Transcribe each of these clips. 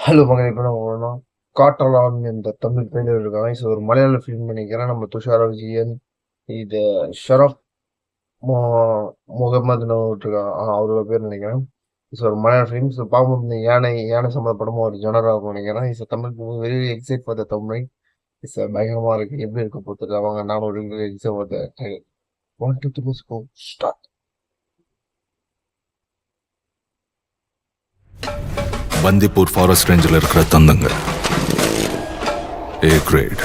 Hello மகன், இப்போ நம்ம போனோம் காட்டலான் என்ற தமிழ் பெயர் இருக்காங்க. இது ஒரு மலையாள ஃபிலிம் நினைக்கிறேன். நம்ம துஷாரா விஜயன், இது ஷரஃப் முகமதுன்னு இருக்காங்க. அவரோட பேர் நினைக்கிறேன். இது ஒரு மலையாள ஃபிலிம். ஸோ பார்க்கும்போது இந்த யானை யானை சம்மந்தப்படமா ஒரு ஜெனரா இருக்கும் நினைக்கிறேன். இது Tamil very excite for the Tamil. It's பயங்கரமா இருக்கு. எப்படி இருக்க பொறுத்து அவங்க நான் ஒரு excite for the one two three go start. Bandipur forest ரேஞ்சில் இருக்கிற தந்தங்க ஏ கிரேட்.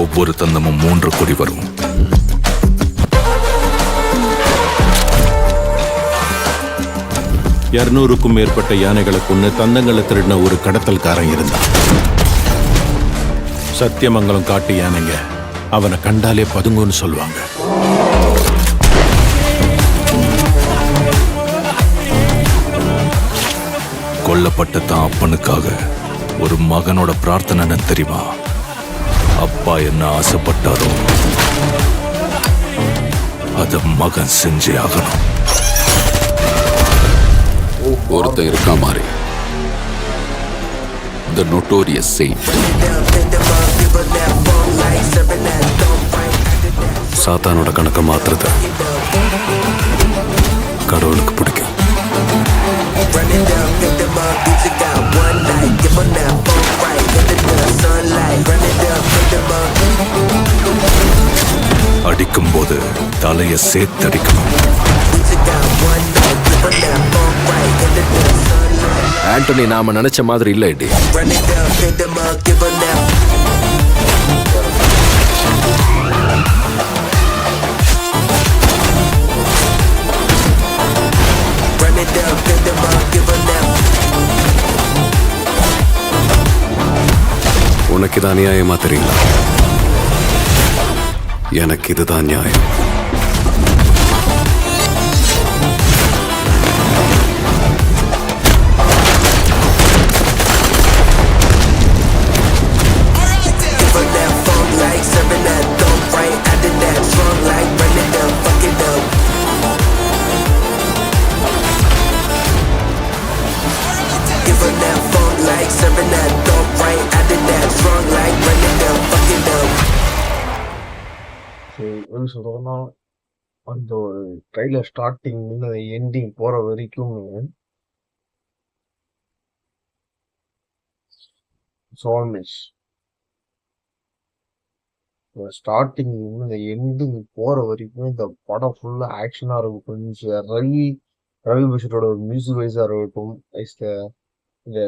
ஒவ்வொரு தந்தமும் 3 கொடி வரும். இருநூறுக்கும் மேற்பட்ட யானைகளை கொண்டு தந்தங்களை திருடின ஒரு கடத்தல்காரன் இருந்தான். சத்தியமங்கலம் காட்டு யானைங்க அவனை கண்டாலே பதுங்குன்னு சொல்லுவாங்க. கொல்லப்பட்ட தான் அப்பனுக்காக ஒரு மகனோட பிரார்த்தனை தெரியுமா? அப்பா என்ன ஆசைப்பட்டாரோ அத மகன் செஞ்சே ஆகணும். ஒருத்தன் இருக்கா மாதிரி The Notorious Saint. சாத்தானோட கணக்கை மாத்துறது கடவுளுக்கு பிடிக்கும். அடிக்கும் போது தலைய சேர்த்தடிக்கணும். ஆண்டனி நாம நினைச்ச மாதிரி இல்ல. இடி உனக்கு இது அநியாயமா தெரியல, எனக்கு இதுதான் நியாயம். எப்படி சொல்றதுன்னா, அந்த ஒரு ட்ரைலர் ஸ்டார்டிங் எண்டிங் போற வரைக்கும் ஸ்டார்டிங் இந்த எண்டிங் போற வரைக்கும் இந்த படம் ஃபுல்லா ஆக்ஷனா இருக்கும். கொஞ்சம் ரவி ரவி பஷரோட ஒரு மியூசிக் வைஸா இருக்கட்டும், இந்த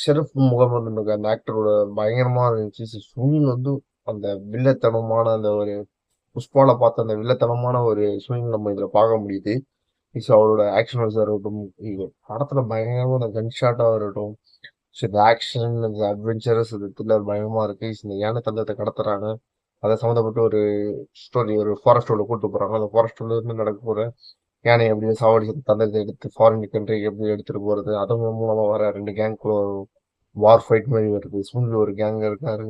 ஷெரஃப் முகமது அந்த ஆக்டரோட பயங்கரமா இருந்துச்சு. சுனில் வந்து அந்த வில்லத்தனமான அந்த ஒரு புஷ்பால பார்த்த அந்த வில்லத்தனமான ஒரு சுனில் நம்ம இதுல பார்க்க முடியுது. அவரோட ஆக்ஷன் வைஸா இருக்கட்டும், படத்துல பயங்கரமா அந்த கன் ஷாட்டா இருக்கட்டும், இந்த ஆக்ஷன், இந்த அட்வென்ச்சரஸ், இந்த த்ரில்லர் பயங்கரமா இருக்கு. இந்த யானை தந்தத்தை கடத்துறாங்க. அதை சம்மந்தப்பட்ட ஒரு ஸ்டோரி ஒரு ஃபாரஸ்ட் உள்ள கூட்டு போறாங்க. அந்த ஃபாரஸ்ட் உள்ள இருந்து நடக்க போற யானை எப்படி சாவடிச்சு தந்தத்தை எடுத்து ஃபாரின் கண்ட்ரிக்கு எப்படி எடுத்துட்டு போறது, அதன் மூலமா வர 2 கேங்குள்ள வார் ஃபைட் மாதிரி வருது. சுனில் ஒரு கேங் இருக்காரு,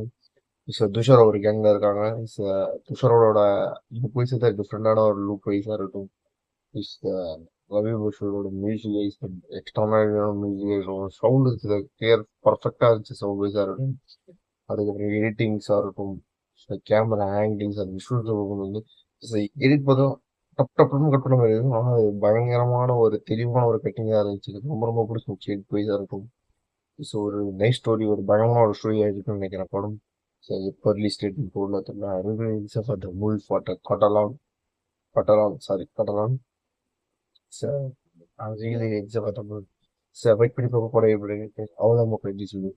துஷார் ஒரு கேங்ல இருக்காங்க. துஷாரோட லுக் வைஸ் தான் டிஃப்ரெண்டான ஒரு லுக் வைஸா இருக்கும். ரவி பஷரோட மியூசிக் வைஸ் எக்ஸ்ட்ரானரியான மியூசிக் வைஸ், சவுண்டு கிளியர் பர்ஃபெக்டா இருந்துச்சு. சவுண்ட் வைஸா இருக்கும். அதுக்கப்புறம் எடிட்டிங்ஸா இருக்கும், கேமரா ஆங்கிள்ஸ், அந்த விஷுவல்ஸ் வந்து எடிட் பார்த்தோம் டப் டப்னு கட் பண்ண மாதிரி இருக்கும். ஆனால் அது பயங்கரமான ஒரு தெளிவான ஒரு கட்டிங்காக இருந்துச்சு. எனக்கு ரொம்ப ரொம்ப பிடிச்சிருந்துச்சு. எடிட் வைஸாக இருக்கும். ஸோ ஒரு நைஸ் ஸ்டோரி, ஒரு பயங்கரமான ஒரு ஸ்டோரி ஆகிருக்குன்னு நினைக்கிறேன் படம். ஸோ எப்போ ரிலீஸ் டேட் போடல தெரியல. For the movie for Kattalan Kattalan sorry Kattalan sir. Exam wait பண்ணி பார்க்க படம் எப்படி அவ்வளோ நம்ம சொல்லி